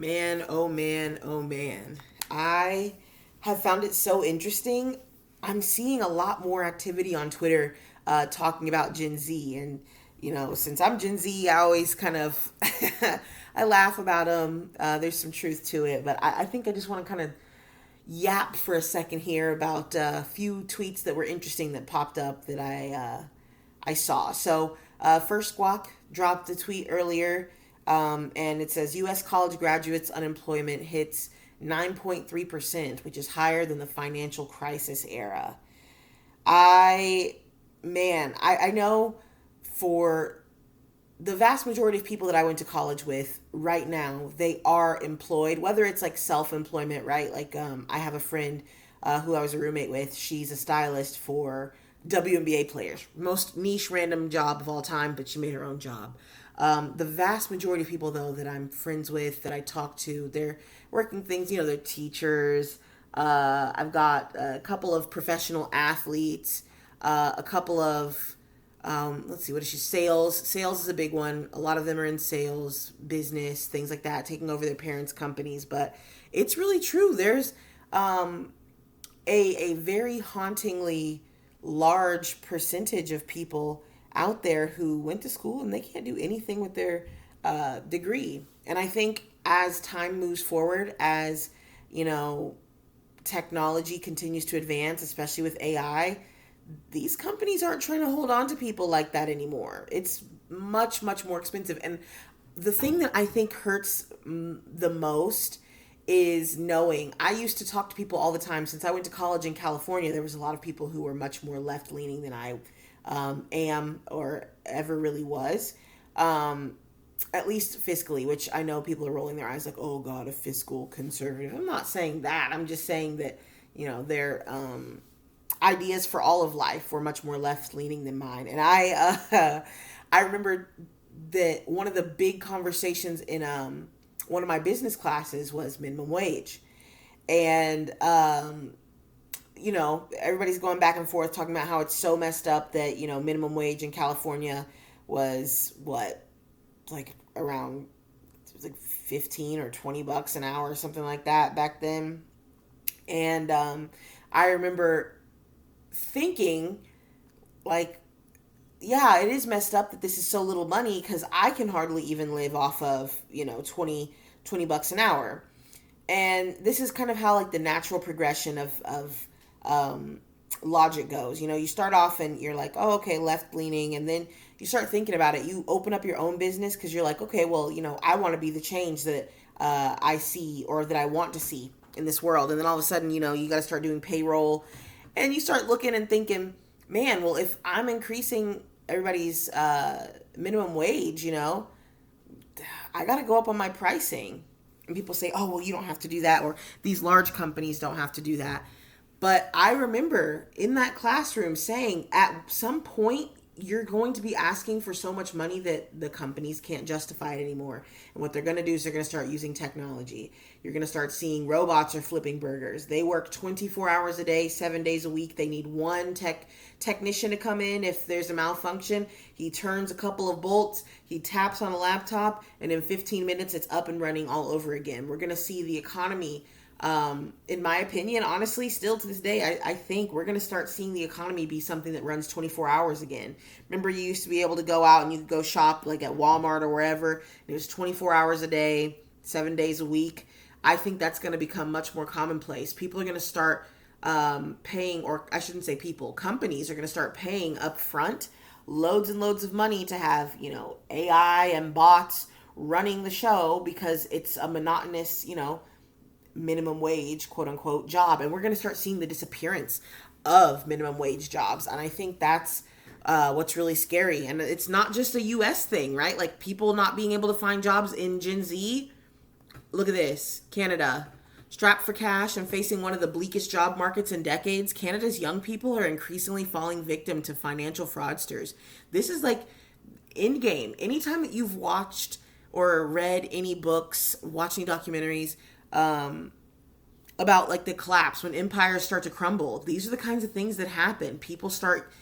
Man, oh man, oh man. I have found it so interesting. I'm seeing a lot more activity on Twitter talking about Gen Z. And, since I'm Gen Z, I always kind of I laugh about them. There's some truth to it. But I think I just want to kind of yap for a second here about a few tweets that were interesting that popped up that I saw. So, First Squawk dropped a tweet earlier, and it says U.S. college graduates' unemployment hits 9.3%, which is higher than the financial crisis era. I, I know for the vast majority of people that I went to college with right now, they are employed, whether it's like self employment, right? Like, I have a friend who I was a roommate with. She's a stylist for WNBA players. Most niche random job of all time, but she made her own job. The vast majority of people, though, that I'm friends with, that I talk to, they're working things, they're teachers. I've got a couple of professional athletes, a couple of let's see, what is she? Sales is a big one. A lot of them are in sales, business, things like that, taking over their parents' companies. But it's really true. There's a very hauntingly large percentage of people out there who went to school and they can't do anything with their degree. And I think as time moves forward, as you know, technology continues to advance, especially with AI, these companies aren't trying to hold on to people like that anymore. It's much, much more expensive. And the thing that I think hurts the most is knowing I used to talk to people all the time. Since I went to college in California, there was a lot of people who were much more left leaning than I am or ever really was. At least fiscally, which I know people are rolling their eyes like, oh God, a fiscal conservative. I'm not saying that. I'm just saying that, their ideas for all of life were much more left leaning than mine. And I remember that one of the big conversations in one of my business classes was minimum wage. And, everybody's going back and forth talking about how it's so messed up that, minimum wage in California was what, like around, it was like 15 or 20 bucks an hour or something like that back then. And I remember thinking, like, yeah, it is messed up that this is so little money because I can hardly even live off of, 20 bucks an hour. And this is kind of how, like, the natural progression of logic goes. You start off and you're like, oh, okay, left leaning. And then you start thinking about it. You open up your own business because you're like, okay, well, I want to be the change that I see or that I want to see in this world. And then all of a sudden, you got to start doing payroll. And you start looking and thinking, man, well, if I'm increasing everybody's minimum wage, I got to go up on my pricing. And people say, oh, well, you don't have to do that. Or these large companies don't have to do that. But I remember in that classroom saying at some point, you're going to be asking for so much money that the companies can't justify it anymore. And what they're going to do is they're going to start using technology. You're going to start seeing robots are flipping burgers. They work 24 hours a day, 7 days a week. They need one technician to come in. If there's a malfunction, he turns a couple of bolts, he taps on a laptop, and in 15 minutes, it's up and running all over again. We're going to see the economy, in my opinion, honestly, still to this day, I think we're going to start seeing the economy be something that runs 24 hours again. Remember, you used to be able to go out and you could go shop like at Walmart or wherever. And it was 24 hours a day, 7 days a week. I think that's going to become much more commonplace. People are going to start paying, or I shouldn't say people, companies are going to start paying up front loads and loads of money to have, AI and bots running the show because it's a monotonous, minimum wage, quote unquote, job. And we're going to start seeing the disappearance of minimum wage jobs. And I think that's what's really scary. And it's not just a US thing, right? Like people not being able to find jobs in Gen Z. Look at this. Canada. Strapped for cash and facing one of the bleakest job markets in decades, Canada's young people are increasingly falling victim to financial fraudsters. This is like in game. Anytime that you've watched or read any books, watching documentaries, about like the collapse when empires start to crumble. These are the kinds of things that happen. People start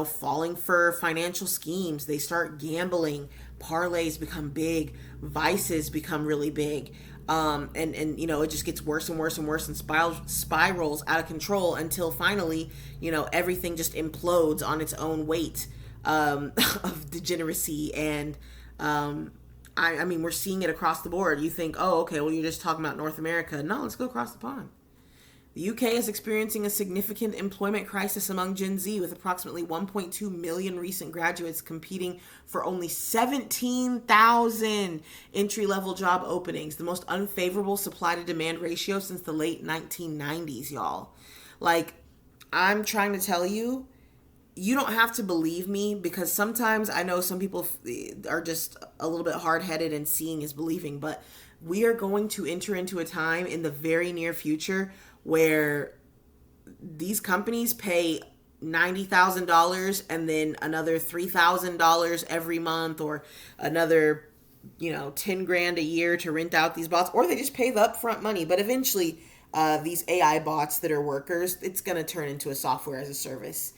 falling for financial schemes. They start gambling. Parlays become big. Vices become really big. And it just gets worse and worse and worse and spirals out of control until finally, everything just implodes on its own weight of degeneracy. And I mean, we're seeing it across the board. You think, oh, okay, well, you're just talking about North America. No, let's go across the pond. The UK is experiencing a significant employment crisis among Gen Z, with approximately 1.2 million recent graduates competing for only 17,000 entry-level job openings, the most unfavorable supply-to-demand ratio since the late 1990s, y'all. Like, I'm trying to tell you, you don't have to believe me, because sometimes I know some people are just a little bit hard-headed and seeing is believing, but we are going to enter into a time in the very near future where these companies pay $90,000 and then another $3,000 every month, or another, 10 grand a year to rent out these bots, or they just pay the upfront money. But eventually, these AI bots that are workers, it's going to turn into a software as a service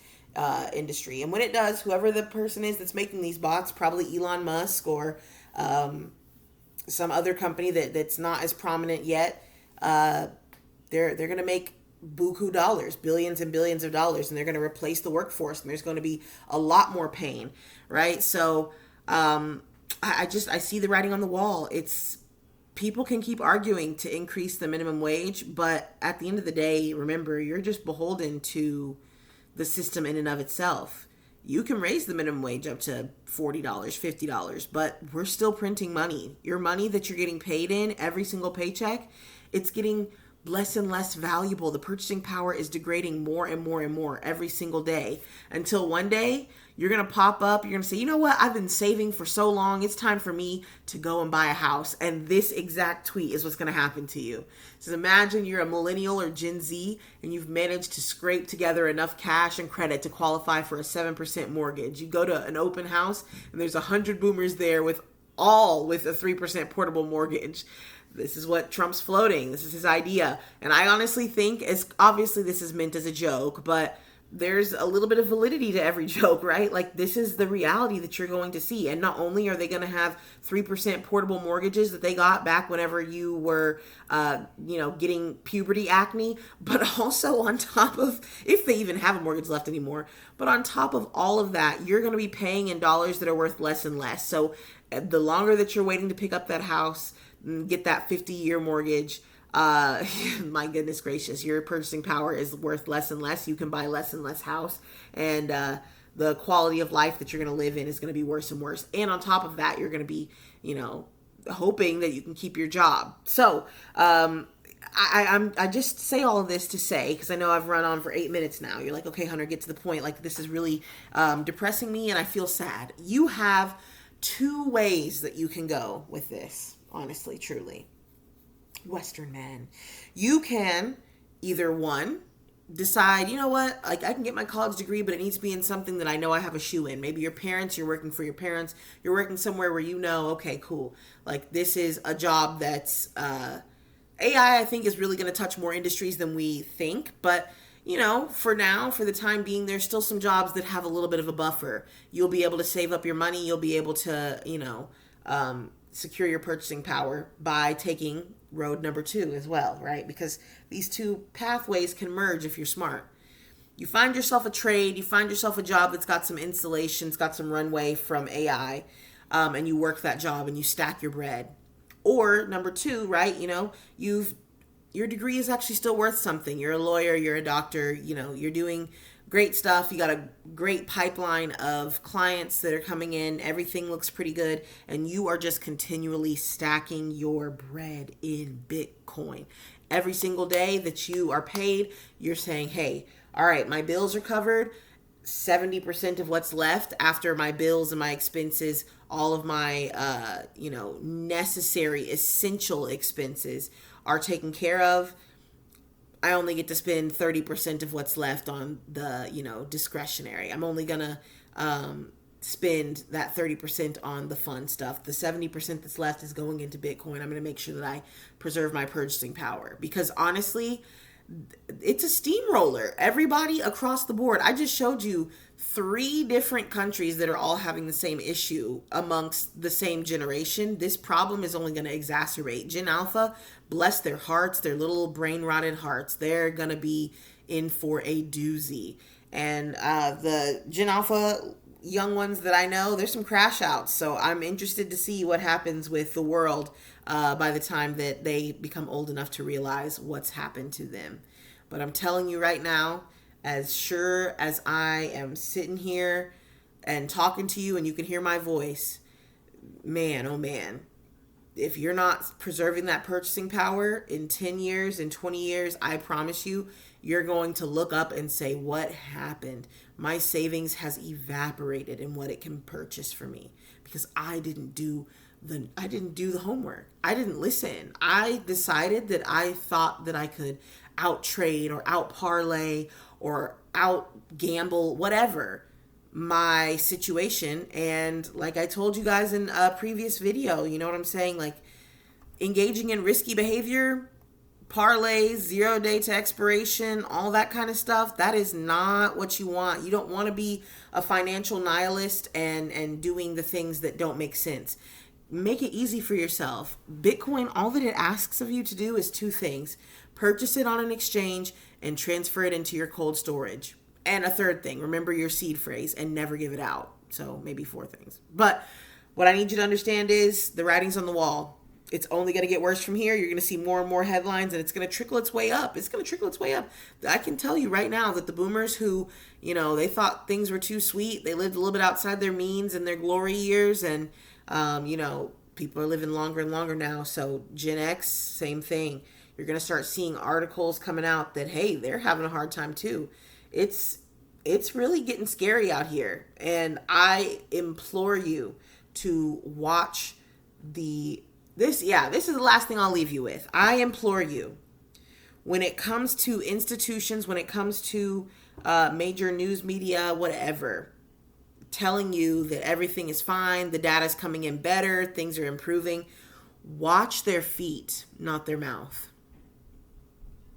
industry. And when it does, whoever the person is that's making these bots, probably Elon Musk or some other company that's not as prominent yet, they're going to make buku dollars, billions and billions of dollars, and they're going to replace the workforce, and there's going to be a lot more pain, right? So I see the writing on the wall. It's people can keep arguing to increase the minimum wage, but at the end of the day, remember, you're just beholden to the system in and of itself. You can raise the minimum wage up to $40, $50, but we're still printing money. Your money that you're getting paid in every single paycheck, it's getting less and less valuable. The purchasing power is degrading more and more and more every single day, until one day you're going to pop up. You're going to say, you know what? I've been saving for so long. It's time for me to go and buy a house. And this exact tweet is what's going to happen to you. So imagine you're a millennial or Gen Z and you've managed to scrape together enough cash and credit to qualify for a 7% mortgage. You go to an open house and there's 100 boomers there with a 3% portable mortgage. This is what Trump's floating. This is his idea. And I honestly think, obviously this is meant as a joke, but there's a little bit of validity to every joke, right? Like, this is the reality that you're going to see. And not only are they going to have 3% portable mortgages that they got back whenever you were, getting puberty acne, but also on top of, if they even have a mortgage left anymore, but on top of all of that, you're going to be paying in dollars that are worth less and less. So the longer that you're waiting to pick up that house, get that 50-year mortgage, my goodness gracious, your purchasing power is worth less and less. You can buy less and less house, and the quality of life that you're going to live in is going to be worse and worse. And on top of that, you're going to be, hoping that you can keep your job. So I just say all of this to say, because I know I've run on for 8 minutes now. You're like, okay, Hunter, get to the point. Like, this is really depressing me, and I feel sad. You have two ways that you can go with this. Honestly, truly. Western man. You can either, one, decide, you know what, like, I can get my college degree, but it needs to be in something that I know I have a shoe in. Maybe you're working for your parents, you're working somewhere where okay, cool. Like, this is a job that's, AI, I think, is really going to touch more industries than we think, but for now, for the time being, there's still some jobs that have a little bit of a buffer. You'll be able to save up your money. You'll be able to, secure your purchasing power by taking road number 2 as well, right? Because these two pathways can merge if you're smart. You find yourself a trade, you find yourself a job that's got some insulation, it's got some runway from AI, and you work that job and you stack your bread. Or number 2, right? Your degree is actually still worth something. You're a lawyer, you're a doctor, you're doing great stuff. You got a great pipeline of clients that are coming in. Everything looks pretty good. And you are just continually stacking your bread in Bitcoin. Every single day that you are paid, you're saying, hey, all right, my bills are covered. 70% of what's left after my bills and my expenses, all of my, necessary, essential expenses are taken care of. I only get to spend 30% of what's left on the, discretionary. I'm only going to spend that 30% on the fun stuff. The 70% that's left is going into Bitcoin. I'm going to make sure that I preserve my purchasing power. Because honestly, It's a steamroller. Everybody across the board. I just showed you 3 different countries that are all having the same issue amongst the same generation. This problem is only going to exacerbate. Gen Alpha, bless their hearts, their little brain rotted hearts. They're going to be in for a doozy. And the Gen Alpha young ones that I know, there's some crash outs. So I'm interested to see what happens with the world by the time that they become old enough to realize what's happened to them. But I'm telling you right now, as sure as I am sitting here and talking to you and you can hear my voice, man, oh man, if you're not preserving that purchasing power in 10 years, in 20 years, I promise you, you're going to look up and say, what happened? My savings has evaporated in what it can purchase for me because I didn't do the homework. I didn't listen. I decided that I thought that I could out trade or out parlay or out gamble, whatever my situation. And like I told you guys in a previous video, you know what I'm saying? Like engaging in risky behavior, parlays, 0 day to expiration, all that kind of stuff, that is not what you want. You don't want to be a financial nihilist and doing the things that don't make sense. Make it easy for yourself. Bitcoin, all that it asks of you to do is 2 things. Purchase it on an exchange and transfer it into your cold storage. And a 3rd thing, remember your seed phrase and never give it out. So maybe 4 things. But what I need you to understand is the writing's on the wall. It's only going to get worse from here. You're going to see more and more headlines and it's going to trickle its way up. It's going to trickle its way up. I can tell you right now that the boomers who, they thought things were too sweet, they lived a little bit outside their means in their glory years and, people are living longer and longer now. So Gen X, same thing. You're going to start seeing articles coming out that, hey, they're having a hard time too. It's really getting scary out here. And I implore you to watch this is the last thing I'll leave you with. I implore you, when it comes to institutions, when it comes to major news media, whatever, telling you that everything is fine, the data's coming in better, things are improving, watch their feet, not their mouth.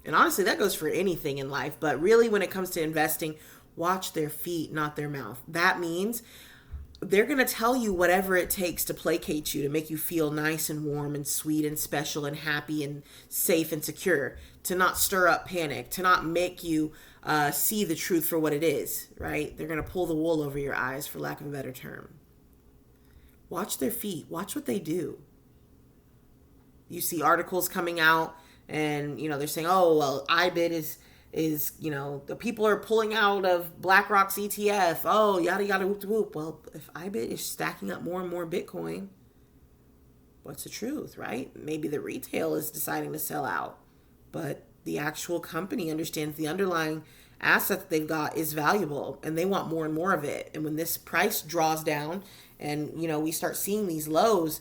And honestly, that goes for anything in life. But really, when it comes to investing, watch their feet, not their mouth. That means they're going to tell you whatever it takes to placate you, to make you feel nice and warm and sweet and special and happy and safe and secure, to not stir up panic, to not make you see the truth for what it is, right? They're going to pull the wool over your eyes, for lack of a better term. Watch their feet. Watch what they do. You see articles coming out and, they're saying, oh, well, IBIT is the people are pulling out of BlackRock's ETF. Oh, yada, yada, whoop, whoop. Well, if IBIT is stacking up more and more Bitcoin, what's the truth, right? Maybe the retail is deciding to sell out, but the actual company understands the underlying asset that they've got is valuable and they want more and more of it. And when this price draws down and, we start seeing these lows,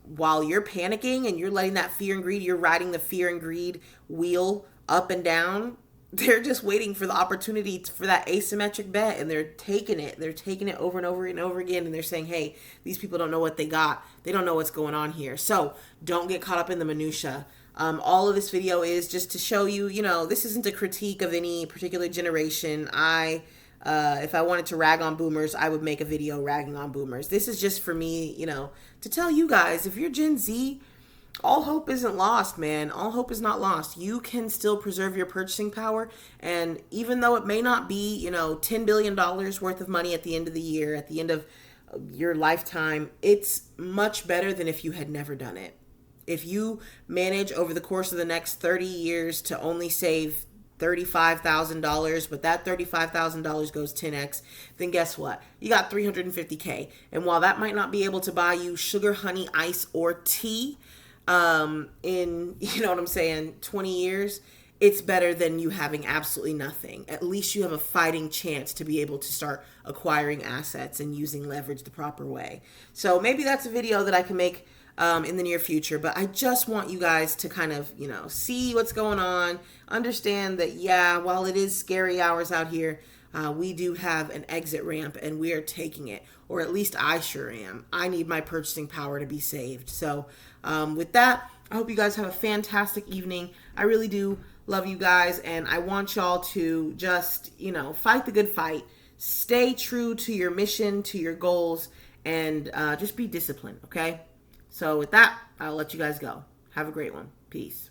while you're panicking and you're letting that fear and greed, you're riding the fear and greed wheel up and down, they're just waiting for the opportunity for that asymmetric bet, and they're taking it. They're taking it over and over and over again, and they're saying, hey, these people don't know what they got. They don't know what's going on here. So don't get caught up in the minutia. All of this video is just to show you, this isn't a critique of any particular generation. If I wanted to rag on boomers, I would make a video ragging on boomers. This is just for me, to tell you guys, if you're Gen Z, all hope isn't lost, man. All hope is not lost. You can still preserve your purchasing power. And even though it may not be, $10 billion worth of money at the end of the year, at the end of your lifetime, it's much better than if you had never done it. If you manage over the course of the next 30 years to only save $35,000, but that $35,000 goes 10x, then guess what? You got $350K. And while that might not be able to buy you sugar, honey, ice, or tea, in 20 years, it's better than you having absolutely nothing. At least you have a fighting chance to be able to start acquiring assets and using leverage the proper way. So maybe that's a video that I can make in the near future, but I just want you guys to kind of, see what's going on, understand that, while it is scary hours out here, we do have an exit ramp and we are taking it, or at least I sure am. I need my purchasing power to be saved. So with that, I hope you guys have a fantastic evening. I really do love you guys, and I want y'all to just, fight the good fight. Stay true to your mission, to your goals, and just be disciplined, okay? So with that, I'll let you guys go. Have a great one. Peace.